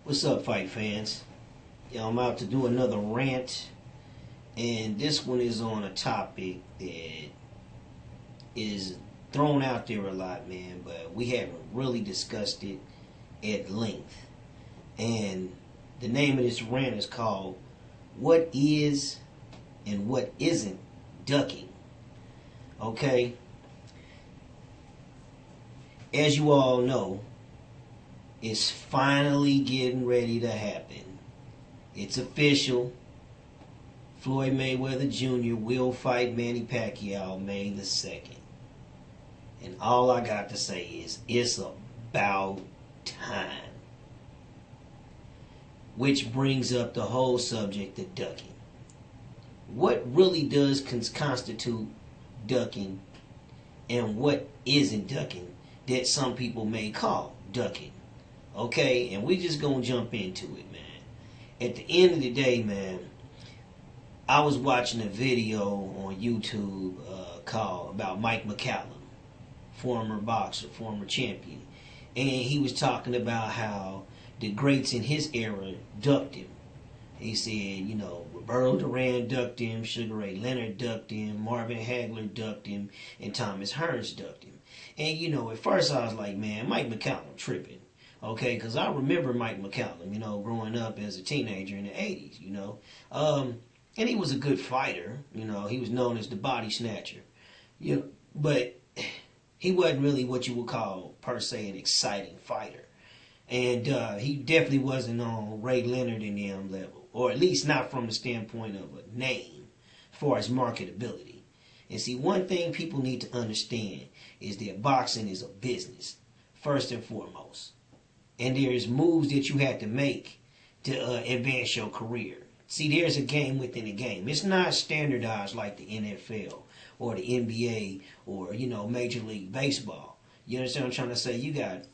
What's up, fight fans? I'm out to do another rant, and this one is on a topic that is thrown out there a lot, man, but we haven't really discussed it at length. And the name of this rant is called What Is and What Isn't Ducking. Okay? As you all know, it's finally getting ready to happen. It's official. Floyd Mayweather Jr. will fight Manny Pacquiao May the 2nd. And all I got to say is, it's about time. Which brings up the whole subject of ducking. What really does constitute ducking, and what isn't ducking that some people may call ducking? Okay, and we just gonna jump into it, man. At the end of the day, man, I was watching a video on YouTube called about Mike McCallum, former boxer, former champion, and he was talking about how the greats in his era ducked him. He said, Roberto Duran ducked him, Sugar Ray Leonard ducked him, Marvin Hagler ducked him, and Thomas Hearns ducked him. And at first I was like, man, Mike McCallum tripping. Okay, because I remember Mike McCallum, growing up as a teenager in the 80s, and he was a good fighter, he was known as the body snatcher, but he wasn't really what you would call, per se, an exciting fighter. And he definitely wasn't on Ray Leonard and them level, or at least not from the standpoint of a name, as far as marketability. And see, one thing people need to understand is that boxing is a business, first and foremost. And there's moves that you have to make to advance your career. See, there's a game within a game. It's not standardized like the NFL or the NBA or, Major League Baseball. You understand what I'm trying to say? You got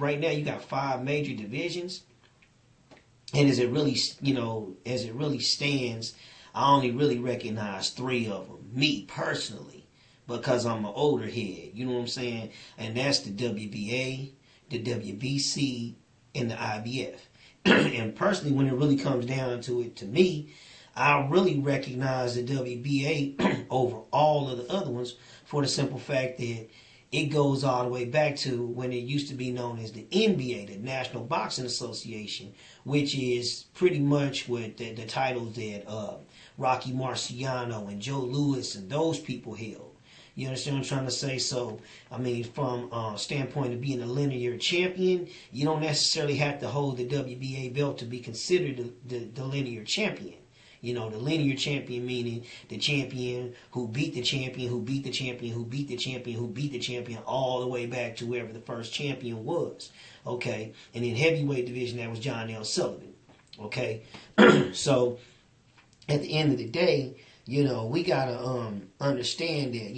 right now you got 5 major divisions. And as it really stands, I only really recognize 3 of them. Me, personally, because I'm an older head. You know what I'm saying? And that's the WBA, the WBC, and the IBF. And personally, when it really comes down to it, to me, I really recognize the WBA over all of the other ones for the simple fact that it goes all the way back to when it used to be known as the NBA, the National Boxing Association, which is pretty much what the titles that Rocky Marciano and Joe Louis and those people held. You understand what I'm trying to say? So, from a standpoint of being a linear champion, you don't necessarily have to hold the WBA belt to be considered the linear champion. The linear champion meaning the champion who beat the champion, who beat the champion, who beat the champion, who beat the champion, all the way back to wherever the first champion was. Okay? And in heavyweight division, that was John L. Sullivan. Okay? So, at the end of the day, we gotta understand that,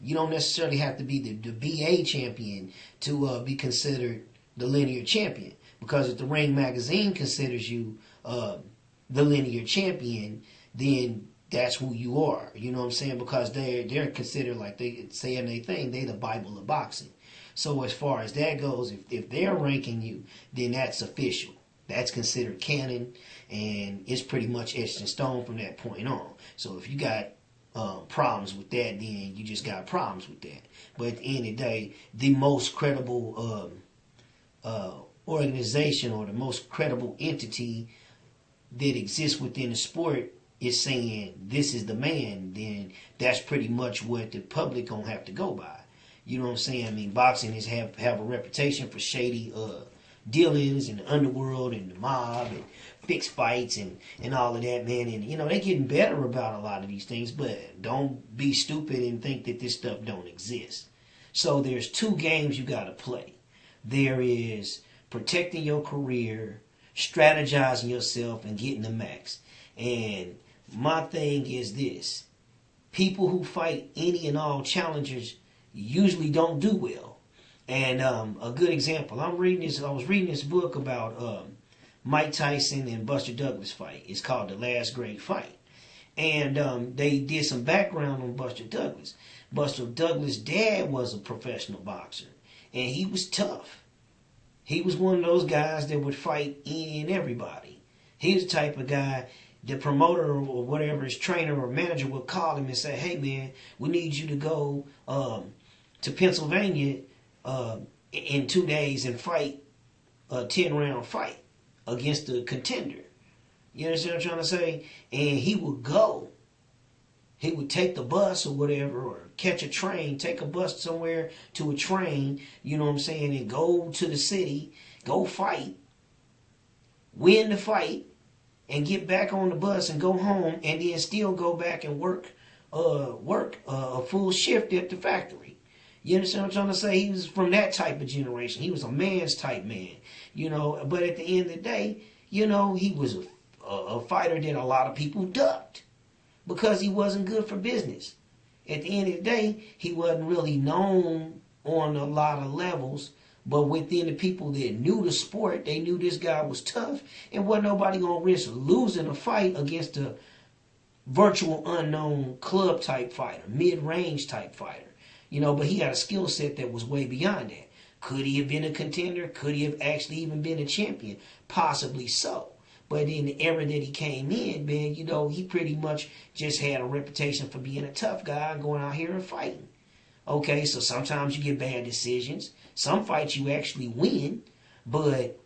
you don't necessarily have to be the BA champion to be considered the linear champion. Because if the Ring magazine considers you the linear champion, then that's who you are. You know what I'm saying? Because they're considered, like they say in their thing, they the Bible of boxing. So as far as that goes, if they're ranking you, then that's official. That's considered canon, and it's pretty much etched in stone from that point on. So if you got problems with that, then you just got problems with that. But at the end of the day, the most credible organization or the most credible entity that exists within the sport is saying this is the man, then that's pretty much what the public gonna have to go by. You know what I'm saying? Boxing is have a reputation for shady dealings in the underworld and the mob and fixed fights and all of that, man. And, they're getting better about a lot of these things, but don't be stupid and think that this stuff don't exist. So there's 2 games you got to play. There is protecting your career, strategizing yourself, and getting the max. And my thing is this. People who fight any and all challengers usually don't do well. And a good example, I was reading this book about Mike Tyson and Buster Douglas fight. It's called The Last Great Fight. And they did some background on Buster Douglas. Buster Douglas' dad was a professional boxer. And he was tough. He was one of those guys that would fight any and everybody. He was the type of guy the promoter or whatever his trainer or manager would call him and say, "Hey man, we need you to go to Pennsylvania in 2 days and fight a 10-round fight against a contender." You understand what I'm trying to say? And he would go. He would take the bus or whatever, or catch a train, take a bus somewhere to a train, you know what I'm saying, and go to the city, go fight, win the fight, and get back on the bus and go home, and then still go back and work a full shift at the factory. You understand what I'm trying to say? He was from that type of generation. He was a man's type man, you know. But at the end of the day, you know, he was a fighter that a lot of people ducked because he wasn't good for business. At the end of the day, he wasn't really known on a lot of levels. But within the people that knew the sport, they knew this guy was tough, and wasn't nobody gonna risk losing a fight against a virtual unknown club type fighter, mid-range type fighter. You know, but he had a skill set that was way beyond that. Could he have been a contender? Could he have actually even been a champion? Possibly so. But in the era that he came in, man, you know, he pretty much just had a reputation for being a tough guy and going out here and fighting. Okay, so sometimes you get bad decisions. Some fights you actually win, but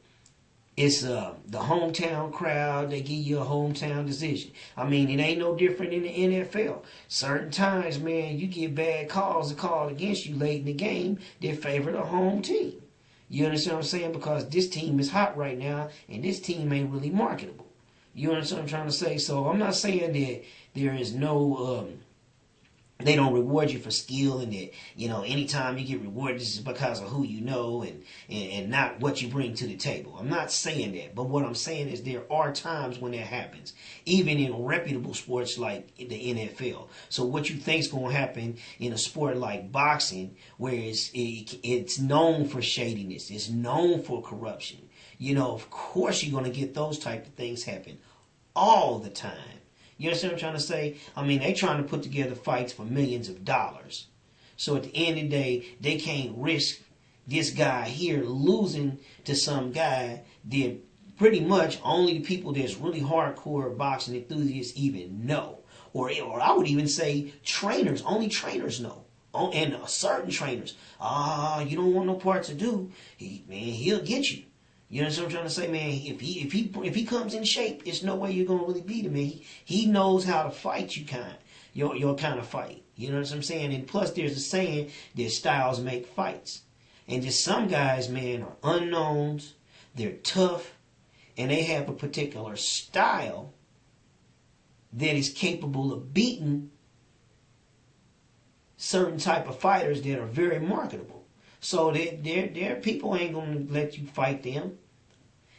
it's the hometown crowd. They give you a hometown decision. I mean, it ain't no different in the NFL. Certain times, man, you get bad calls called against you late in the game that favor the home team. You understand what I'm saying? Because this team is hot right now, and this team ain't really marketable. You understand what I'm trying to say? So I'm not saying that there is no... they don't reward you for skill, and that, you know, anytime you get rewarded, this is because of who you know and not what you bring to the table. I'm not saying that, but what I'm saying is there are times when that happens, even in reputable sports like the NFL. So what you think is going to happen in a sport like boxing, where it's known for shadiness, it's known for corruption, you know, of course you're going to get those type of things happen all the time. You understand what I'm trying to say? I mean, they trying to put together fights for millions of dollars. So at the end of the day, they can't risk this guy here losing to some guy that pretty much only the people that's really hardcore boxing enthusiasts even know. Or I would even say trainers, only trainers know. And certain trainers, you don't want no part to do. He'll get you. You know what I'm trying to say, man? If he comes in shape, there's no way you're gonna really beat him, man. He knows how to fight your kind of fight. You know what I'm saying? And plus, there's a saying that styles make fights. And just some guys, man, are unknowns. They're tough, and they have a particular style that is capable of beating certain type of fighters that are very marketable. So their people ain't going to let you fight them.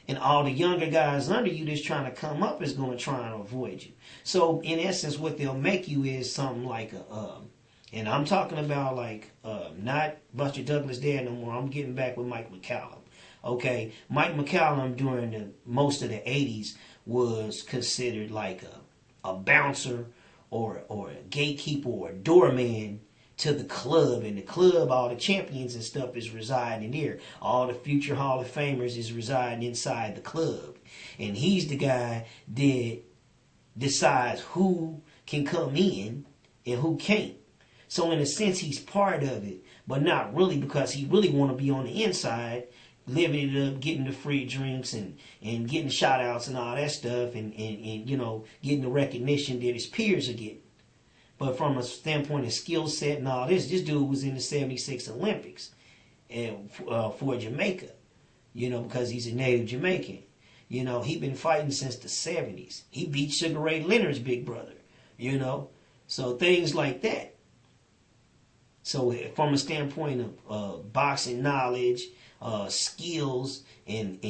And all the younger guys under you that's trying to come up is going to try and avoid you. So in essence, what they'll make you is something like and I'm talking about like, not Buster Douglas there no more. I'm getting back with Mike McCallum. Okay, Mike McCallum during most of the 80s was considered like a bouncer or a gatekeeper or a doorman to the club. And the club, all the champions and stuff is residing there. All the future Hall of Famers is residing inside the club. And he's the guy that decides who can come in and who can't. So in a sense, he's part of it, but not really, because he really want to be on the inside, living it up, getting the free drinks and getting shout outs and all that stuff, and you know, getting the recognition that his peers are getting. But from a standpoint of skill set and all this dude was in the 76 Olympics and for Jamaica, you know, because he's a native Jamaican. You know, he been fighting since the 70s. He beat Sugar Ray Leonard's big brother, you know. So things like that. So from a standpoint of boxing knowledge, skills, and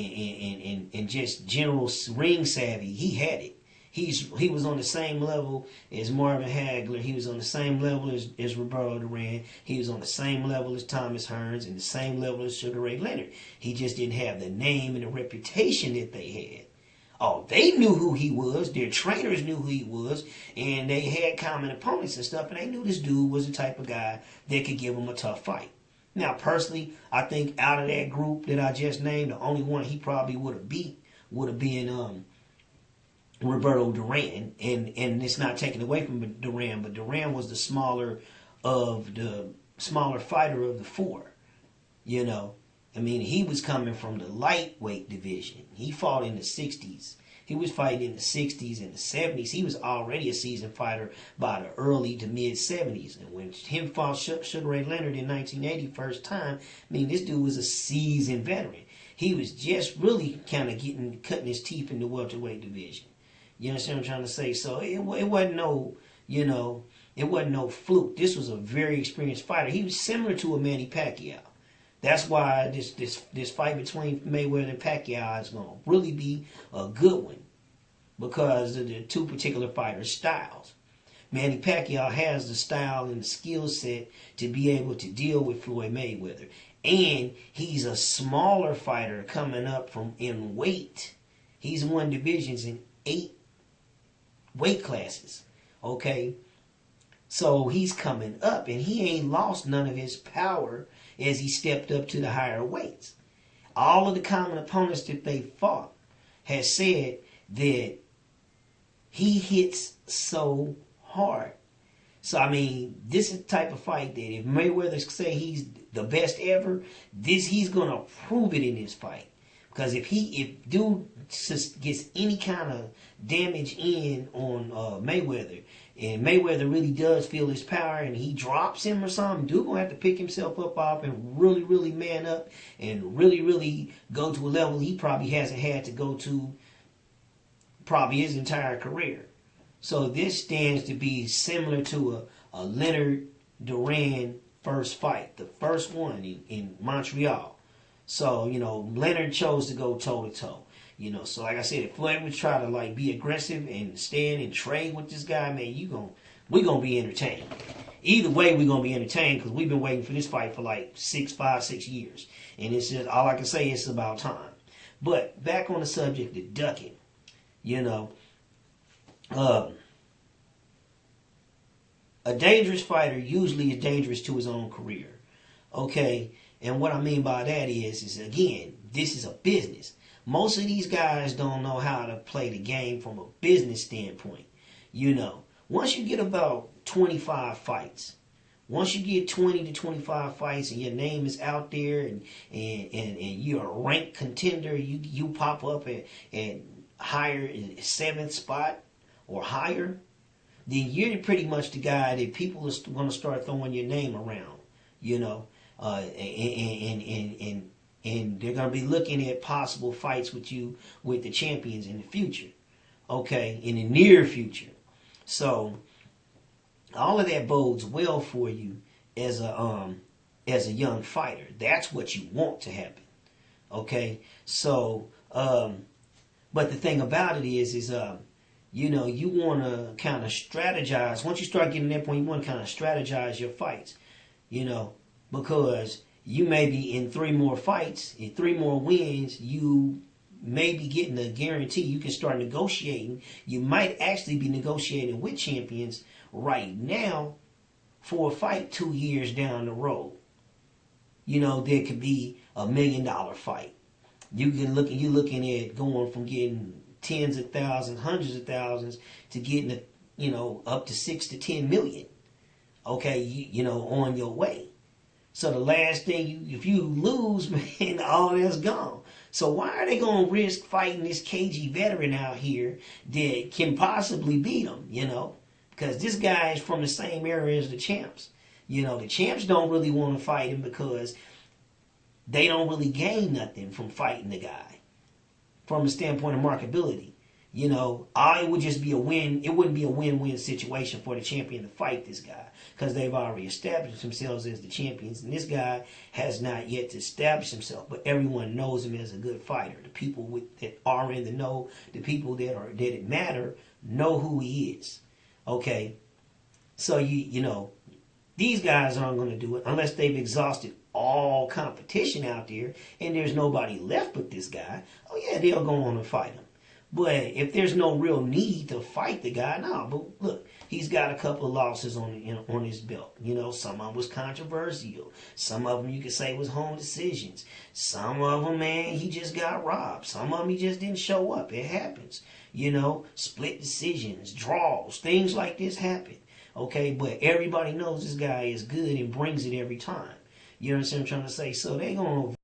just general ring savvy, he had it. He was on the same level as Marvin Hagler. He was on the same level as Roberto Duran. He was on the same level as Thomas Hearns and the same level as Sugar Ray Leonard. He just didn't have the name and the reputation that they had. Oh, they knew who he was. Their trainers knew who he was. And they had common opponents and stuff. And they knew this dude was the type of guy that could give them a tough fight. Now, personally, I think out of that group that I just named, the only one he probably would have beat would have been Roberto Duran, and it's not taken away from Duran, but Duran was the smaller fighter of the four. You know, I mean, he was coming from the lightweight division. He fought in the 60s. He was fighting in the 60s and the 70s. He was already a seasoned fighter by the early to mid 70s. And when him fought Sugar Ray Leonard in 1980 first time, I mean, this dude was a seasoned veteran. He was just really kind of cutting his teeth in the welterweight division. You understand what I'm trying to say? So it wasn't no, it wasn't no fluke. This was a very experienced fighter. He was similar to a Manny Pacquiao. That's why this fight between Mayweather and Pacquiao is going to really be a good one, because of the two particular fighters' styles. Manny Pacquiao has the style and the skill set to be able to deal with Floyd Mayweather. And he's a smaller fighter coming up from in weight. He's won divisions in 8 weight classes. Okay? So he's coming up, and he ain't lost none of his power as he stepped up to the higher weights. All of the common opponents that they fought has said that he hits so hard. So, I mean, this is the type of fight that if Mayweather say he's the best ever, he's going to prove it in this fight. Because if dude gets any kind of damage in on Mayweather, and Mayweather really does feel his power and he drops him or something, dude gonna have to pick himself up and really, really man up and really, really go to a level he probably hasn't had to go to probably his entire career. So this stands to be similar to a Leonard Duran first fight, the first one in Montreal. So, Leonard chose to go toe-to-toe. So like I said, if Floyd would try to be aggressive and stand and trade with this guy, man, we're gonna be entertained. Either way, we're gonna be entertained, because we've been waiting for this fight for 5, 6 years, and it's just all I can say. It's about time. But back on the subject of ducking, a dangerous fighter usually is dangerous to his own career. Okay, and what I mean by that is again, this is a business. Most of these guys don't know how to play the game from a business standpoint. Once you get about 25 fights, once you get 20 to 25 fights and your name is out there and you're a ranked contender, you pop up at higher 7th spot or higher, then you're pretty much the guy that people are going to start throwing your name around, and they're going to be looking at possible fights with you, with the champions in the future, okay, in the near future. So all of that bodes well for you as a young fighter. That's what you want to happen, okay. So, but the thing about it is you want to kind of strategize. Once you start getting to that point, you want to kind of strategize your fights, because you may be in 3 more fights, in 3 more wins, you may be getting a guarantee. You can start negotiating. You might actually be negotiating with champions right now for a fight 2 years down the road. There could be $1 million fight. You're looking at going from getting tens of thousands, hundreds of thousands, to getting up to 6 to 10 million. Okay, on your way. So the last thing, if you lose, man, all that's gone. So why are they going to risk fighting this cagey veteran out here that can possibly beat them, Because this guy is from the same era as the champs. The champs don't really want to fight him because they don't really gain nothing from fighting the guy from the standpoint of marketability. It would just be a win. It wouldn't be a win-win situation for the champion to fight this guy, because they've already established themselves as the champions, and this guy has not yet to establish himself. But everyone knows him as a good fighter. The people that are in the know, the people that it matter, know who he is. Okay, so these guys aren't going to do it unless they've exhausted all competition out there, and there's nobody left but this guy. Oh yeah, they'll go on and fight him. But if there's no real need to fight the guy, no. But look, he's got a couple of losses on his belt. You know, some of them was controversial. Some of them you could say was home decisions. Some of them, man, he just got robbed. Some of them he just didn't show up. It happens. You know, split decisions, draws, things like this happen. Okay, but everybody knows this guy is good and brings it every time. You know what I'm trying to say? So they gonna